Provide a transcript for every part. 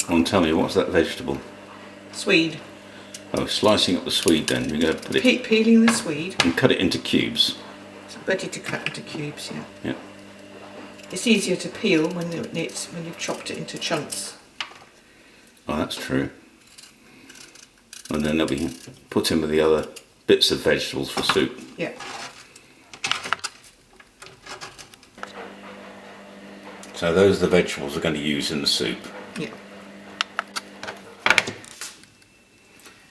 Go on, tell me, what's that vegetable? Swede. Oh, slicing up the swede then. You're going to put it... Peeling the swede. And cut it into cubes. It's ready to cut into cubes, yeah. Yeah. It's easier to peel when you've chopped it into chunks. Oh, that's true. And then we can put in with the other bits of vegetables for soup. Yeah. So those are the vegetables we're going to use in the soup. Yeah.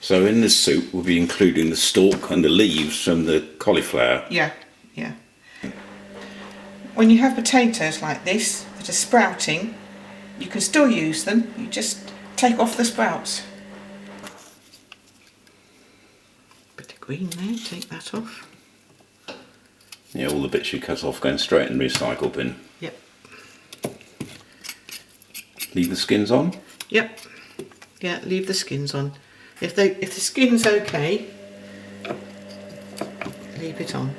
So in this soup we'll be including the stalk and the leaves from the cauliflower. Yeah, yeah. When you have potatoes like this that are sprouting, you can still use them. You just take off the sprouts. Bit of green there, take that off. Yeah, all the bits you cut off going straight in the recycle bin. Yep. Leave the skins on? Yep. Yeah, leave the skins on. If the skin's okay, leave it on.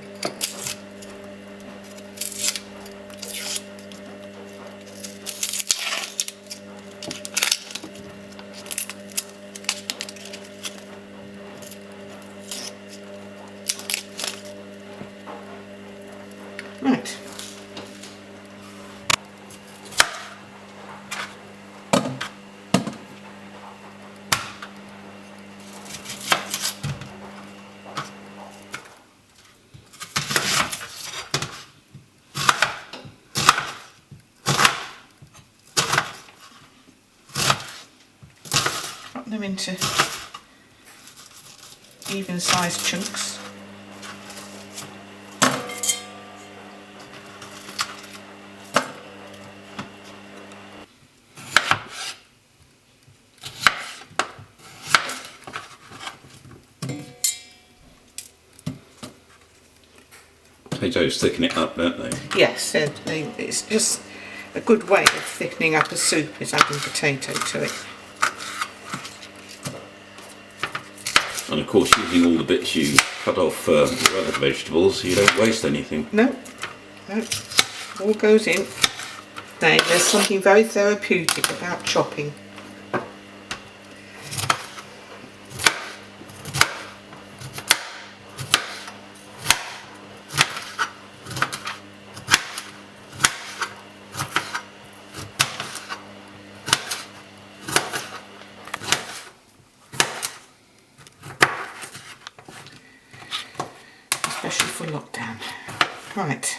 Right. Cut them into even sized chunks. Potatoes thicken it up, don't they? Yes, it's just a good way of thickening up a soup is adding potato to it. And of course using all the bits you cut off your other vegetables, you don't waste anything. No, no, all goes in. Now there's something very therapeutic about chopping. Especially for lockdown. Right.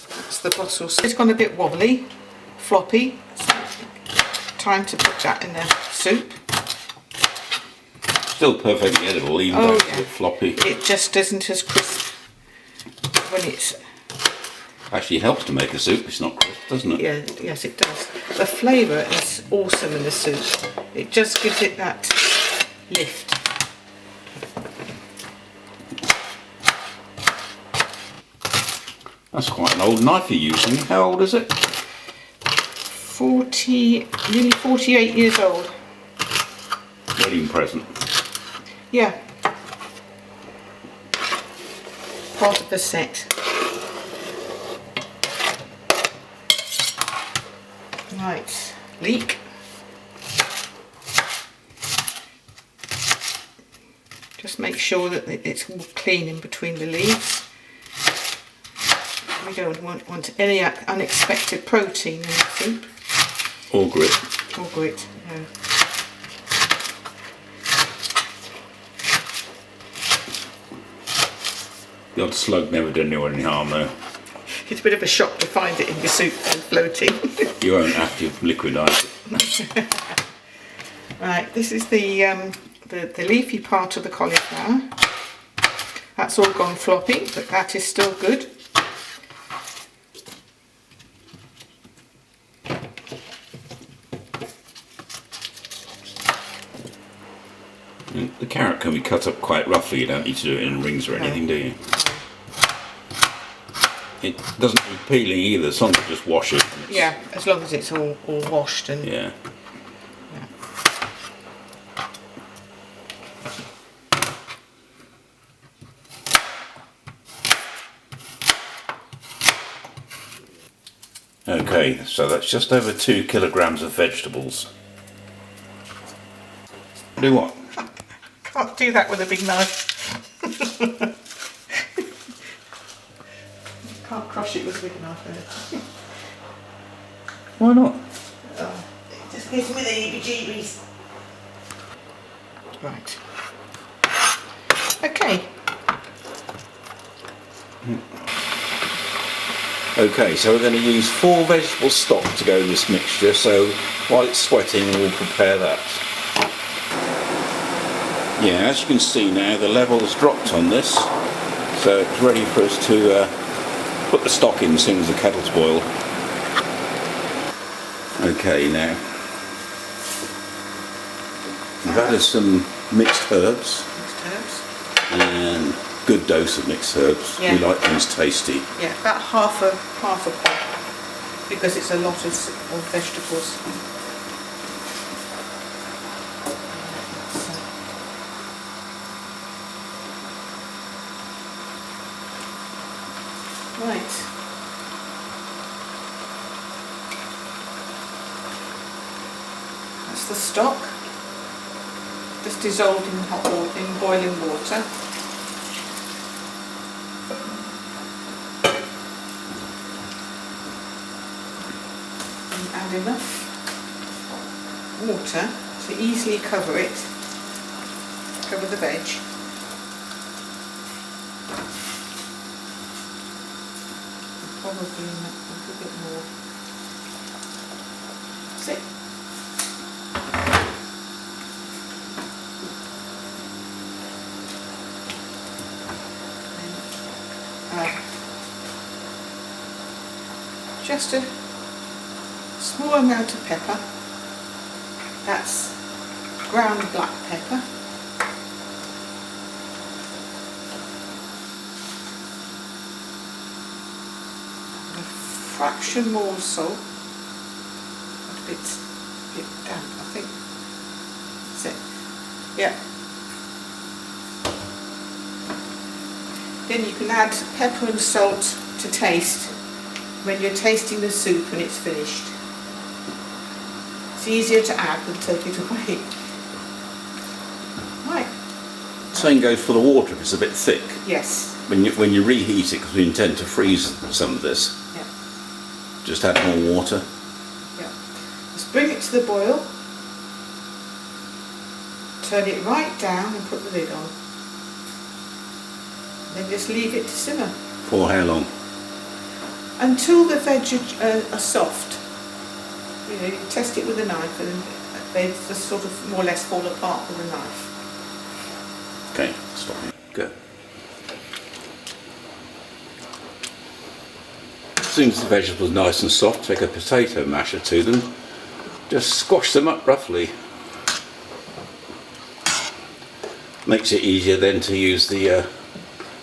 That's the bottle. It's gone a bit wobbly, floppy. So time to put that in the soup. Still perfectly edible, even though it's a bit floppy. It just isn't as crisp when it's... Actually helps to make a soup, it's not crisp, doesn't it? Yeah, yes it does. The flavour is awesome in the soup. It just gives it that lift. That's quite an old knife you're using. How old is it? Nearly 48 years old. Wedding present. Yeah. Part of the set. Right, leek. Just make sure that it's all clean in between the leaves. We don't want any unexpected protein in the soup. Or grit. Or grit, no. The odd slug never did anyone any harm though. It's a bit of a shock to find it in your soup and floating. You won't have to liquidise it. Right, this is the leafy part of the cauliflower. That's all gone floppy, but that is still good. The carrot can be cut up quite roughly, you don't need to do it in rings or anything, do you? It doesn't need peeling either, as long as you just wash it. Yeah, as long as it's all washed and... Yeah. Okay, so that's just over 2 kilograms of vegetables. Do what? Can't do that with a big knife. Can't crush it with a big knife. Why not? It just gives me the heebie-jeebies. Right. Okay. Okay, so we're going to use 4 vegetable stock to go in this mixture, so while it's sweating we'll prepare that. Yeah, as you can see now the level's dropped on this, so it's ready for us to put the stock in as soon as the kettle's boiled. Okay, now we've added some mixed herbs. Mixed herbs. And good dose of mixed herbs. Yeah. We like things tasty. Yeah, about half a pot, because it's a lot of vegetables. Right. That's the stock. Just dissolved in hot water, in boiling water. And add enough water to easily cover it. Cover the veg. Probably a little bit more. That's it. Just a small amount of pepper. That's ground black pepper. A fraction more salt. A bit damp, I think. That's it. Yeah. Then you can add pepper and salt to taste when you're tasting the soup when it's finished. It's easier to add than take it away. Right. Same goes for the water if it's a bit thick. Yes. When you reheat it, because we intend to freeze some of this, Yeah. just add more water. Yeah. Just bring it to the boil. Turn it right down and put the lid on. Then just leave it to simmer. For how long? Until the veg are soft. You know, you test it with a knife and they just sort of more or less fall apart with a knife. Okay, stop it. Go. As soon as the vegetables are nice and soft, take a potato masher to them. Just squash them up roughly. Makes it easier then to use the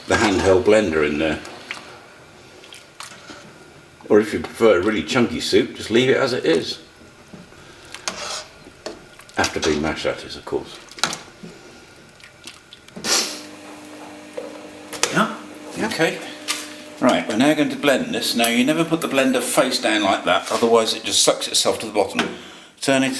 handheld blender in there. Or if you prefer a really chunky soup, just leave it as it is. After being mashed, that is, of course. Yeah. Okay. Right, we're now going to blend this. Now you never put the blender face down like that, otherwise it just sucks itself to the bottom. Turn it.